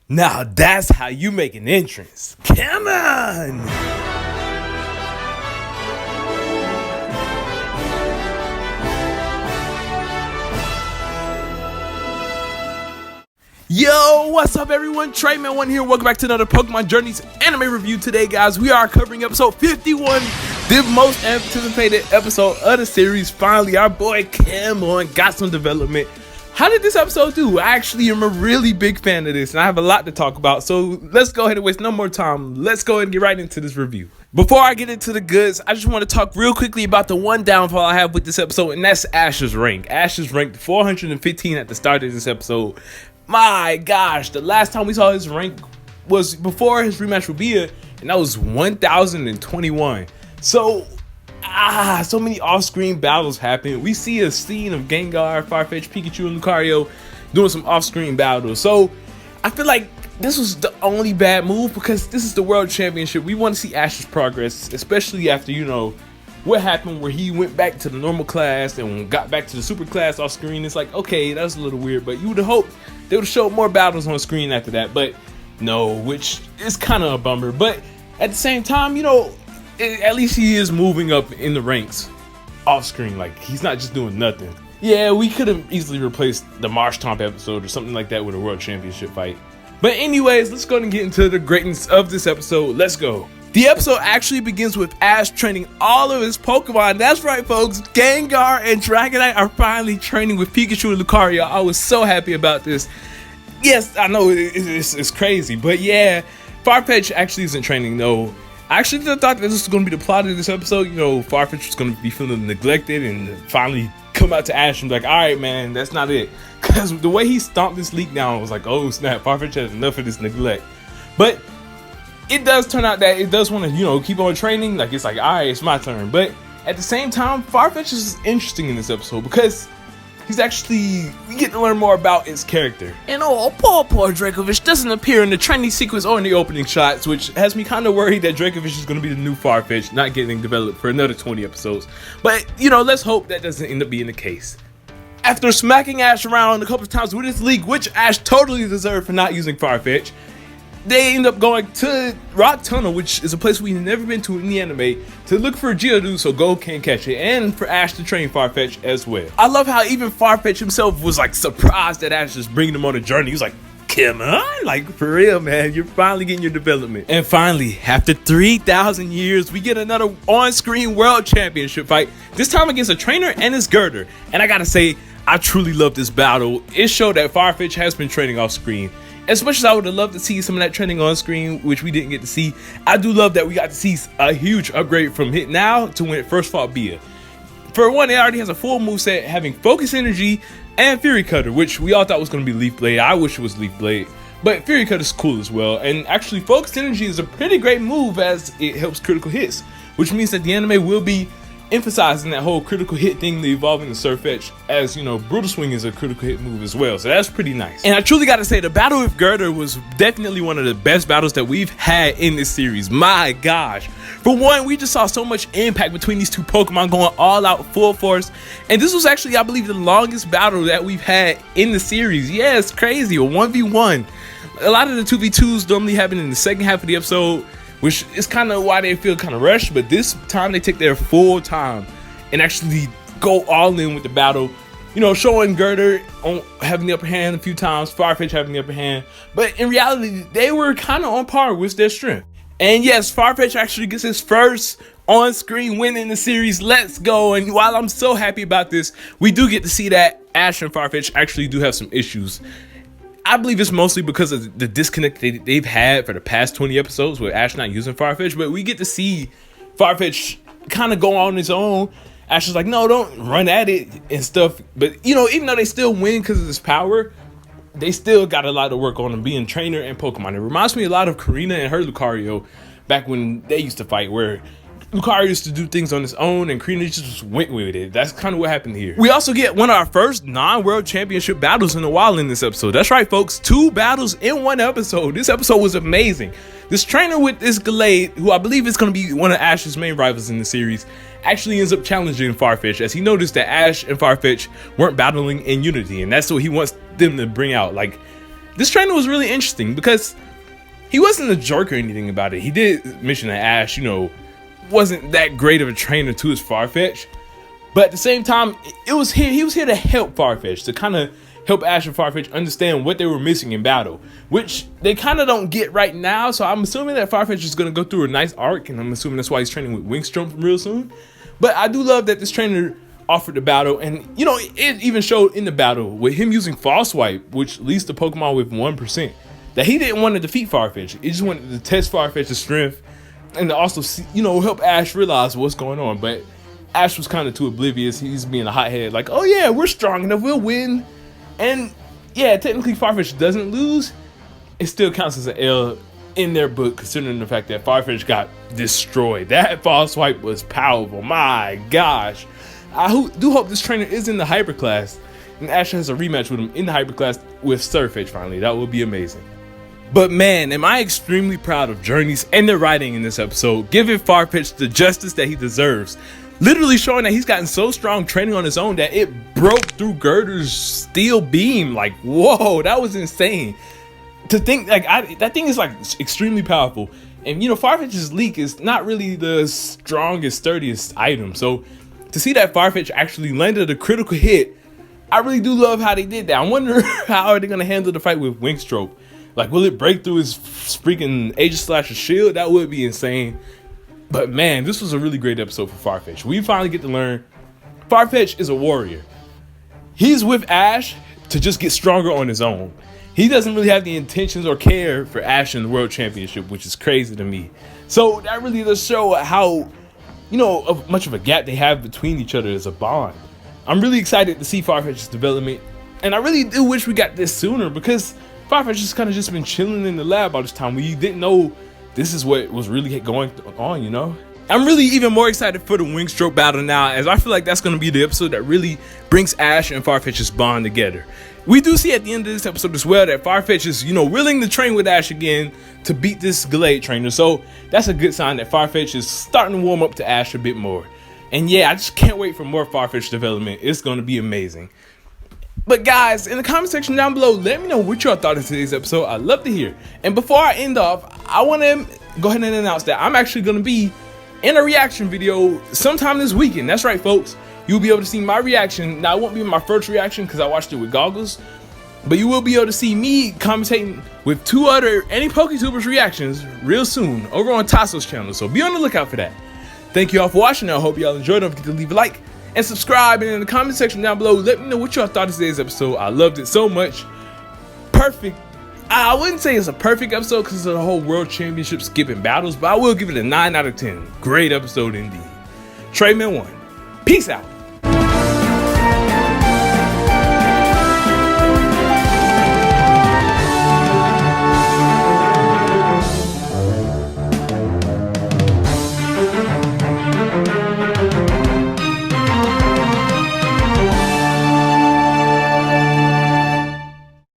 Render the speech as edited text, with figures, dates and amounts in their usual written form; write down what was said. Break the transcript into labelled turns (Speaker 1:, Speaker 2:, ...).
Speaker 1: Now that's how you make an entrance. Come on! Yo, what's up everyone? TreyMan1 here. Welcome back to another Pokémon Journeys anime review today, guys. We are covering episode 51, the most anticipated episode of the series. Finally, our boy Cameron got some development. How did this episode do? I actually am a really big fan of this, and I have a lot to talk about. So let's go ahead and waste no more time. Let's go ahead and get right into this review. Before I get into the goods, I just want to talk real quickly about the one downfall I have with this episode, and that's Ash's rank. Ash is ranked 415 at the start of this episode. My gosh, the last time we saw his rank was before his rematch with Bia, and that was 1021. So many off-screen battles happen. We see a scene of Gengar, Farfetch'd, Pikachu, and Lucario doing some off-screen battles. So I feel like this was the only bad move because this is the World Championship. We want to see Ash's progress, especially after, you know, what happened where he went back to the normal class and got back to the super class off screen. It's like, okay, that's a little weird, but you would have hoped they would have showed more battles on screen after that. But no, which is kind of a bummer. But at the same time, you know, at least he is moving up in the ranks off screen. Like, he's not just doing nothing. Yeah, we could have easily replaced the Marshtomp episode or something like that with a World Championship fight. But anyways, let's go and get into the greatness of this episode. Let's go. The episode actually begins with Ash training all of his Pokemon. That's right, folks. Gengar and Dragonite are finally training with Pikachu and Lucario. I was so happy about this. Yes, I know it's crazy, but yeah, Farfetch'd actually isn't training, though. I actually thought that this was going to be the plot of this episode. You know, Farfetch'd was going to be feeling neglected and finally come out to Ash and be like, all right, man, that's not it. Because the way he stomped this leak down, I was like, oh, snap, Farfetch'd has enough of this neglect. But it does turn out that it does want to, you know, keep on training. Like, it's like, all right, it's my turn. But at the same time, Farfetch'd is interesting in this episode because he's actually, we get to learn more about his character. And poor Dracovish doesn't appear in the training sequence or in the opening shots, which has me kind of worried that Dracovish is going to be the new Farfetch'd, not getting developed for another 20 episodes. But, you know, let's hope that doesn't end up being the case. After smacking Ash around a couple of times with his league, which Ash totally deserved for not using Farfetch'd, they end up going to Rock Tunnel, which is a place we've never been to in the anime, to look for Geodude so Gold can't catch it, and for Ash to train Farfetch'd as well. I love how even Farfetch'd himself was like surprised that Ash is bringing him on a journey. He was like, come on, like for real, man, you're finally getting your development. And finally, after 3,000 years, we get another on-screen World Championship fight, this time against a trainer and his Gurdurr. And I gotta say, I truly love this battle. It showed that Farfetch'd has been training off screen. As much as I would have loved to see some of that training on screen, which we didn't get to see, I do love that we got to see a huge upgrade from Hit Now to when it first fought Bia. For one, it already has a full moveset having Focus Energy and Fury Cutter, which we all thought was going to be Leaf Blade. I wish it was Leaf Blade, but Fury Cutter is cool as well. And actually, Focus Energy is a pretty great move as it helps critical hits, which means that the anime will be emphasizing that whole critical hit thing, the evolving the Farfetch'd, as you know, Brutal Swing is a critical hit move as well, so that's pretty nice. And I truly gotta say, the battle with Gurdurr was definitely one of the best battles that we've had in this series. My gosh, for one, we just saw so much impact between these two Pokemon going all out full force, and this was actually, I believe, the longest battle that we've had in the series. Yeah, it's crazy, a 1v1. A lot of the 2v2s normally happen in the second half of the episode, which is kind of why they feel kind of rushed, but this time they take their full time and actually go all in with the battle. You know, showing Gurdurr having the upper hand a few times, Farfetch'd having the upper hand, but in reality, they were kind of on par with their strength. And yes, Farfetch'd actually gets his first on-screen win in the series. Let's go. And while I'm so happy about this, we do get to see that Ash and Farfetch'd actually do have some issues. I believe it's mostly because of the disconnect they've had for the past 20 episodes with Ash not using Farfetch'd, but we get to see Farfetch'd kind of go on his own. Ash is like, no, don't run at it and stuff. But, you know, even though they still win because of his power, they still got a lot of work on them being trainer and Pokemon. It reminds me a lot of Karina and her Lucario back when they used to fight, where Lucario used to do things on his own and Karina just went with it. That's kind of what happened here. We also get one of our first non-World Championship battles in a while in this episode. That's right, folks. 2 battles in one episode. This episode was amazing. This trainer with this Gallade, who I believe is going to be one of Ash's main rivals in the series, actually ends up challenging Farfetch'd as he noticed that Ash and Farfetch'd weren't battling in unity, and that's what he wants them to bring out. Like, this trainer was really interesting because he wasn't a jerk or anything about it. He did mention that Ash, wasn't that great of a trainer to his Farfetch'd, but at the same time, he was here to help Farfetch'd, to kind of help Ash and Farfetch'd understand what they were missing in battle, which they kind of don't get right now. So I'm assuming that Farfetch'd is going to go through a nice arc, and I'm assuming that's why he's training with Wingstrom real soon. But I do love that this trainer offered the battle, and it even showed in the battle with him using False Swipe, which leads to Pokemon with 1%, that he didn't want to defeat Farfetch'd. He just wanted to test Farfetch'd's strength and to also see, help Ash realize what's going on. But Ash was kind of too oblivious. He's being a hothead, like, oh yeah, we're strong enough, we'll win. And yeah, technically Farfetch'd doesn't lose. It still counts as an L in their book, considering the fact that Farfetch'd got destroyed. That False Swipe was powerful. My gosh. I do hope this trainer is in the Hyper class, and Ash has a rematch with him in the Hyper class with Surfetch'd finally. That would be amazing. But man, am I extremely proud of Journeys and their writing in this episode, giving Farfetch'd the justice that he deserves. Literally showing that he's gotten so strong training on his own that it broke through Gurdurr's steel beam. Like, whoa, that was insane. To think, like, that thing is like extremely powerful. And Farfetch'd's leak is not really the strongest, sturdiest item. So to see that Farfetch'd actually landed a critical hit, I really do love how they did that. I wonder how are they gonna handle the fight with Wingstrom. Like, will it break through his freaking Aegis shield? That would be insane. But man, this was a really great episode for Farfetch'd. We finally get to learn Farfetch'd is a warrior. He's with Ash to just get stronger on his own. He doesn't really have the intentions or care for Ash in the World Championship, which is crazy to me. So that really does show how, much of a gap they have between each other as a bond. I'm really excited to see Farfetch'd's development, and I really do wish we got this sooner, because Farfetch'd just kind of just been chilling in the lab all this time. We didn't know this is what was really going on, I'm really even more excited for the Wingstrom battle now, as I feel like that's going to be the episode that really brings Ash and Farfetch'd's bond together. We do see at the end of this episode as well that Farfetch'd is, willing to train with Ash again to beat this Gallade trainer. So that's a good sign that Farfetch'd is starting to warm up to Ash a bit more. And yeah, I just can't wait for more Farfetch'd development. It's going to be amazing. But guys, in the comment section down below, let me know what y'all thought of today's episode. I'd love to hear. And before I end off, I want to go ahead and announce that I'm actually going to be in a reaction video sometime this weekend. That's right, folks. You'll be able to see my reaction. Now, it won't be my first reaction because I watched it with goggles, but you will be able to see me commentating with 2 other PokeTubers reactions real soon over on Tasso's channel. So be on the lookout for that. Thank you all for watching. I hope y'all enjoyed. Don't forget to leave a like and subscribe. And in the comment section down below, let me know what y'all thought of today's episode. I loved it so much. Perfect. I wouldn't say it's a perfect episode because of the whole World Championship skipping battles, but I will give it a 9 out of 10. Great episode indeed. TreyMan1. Peace out.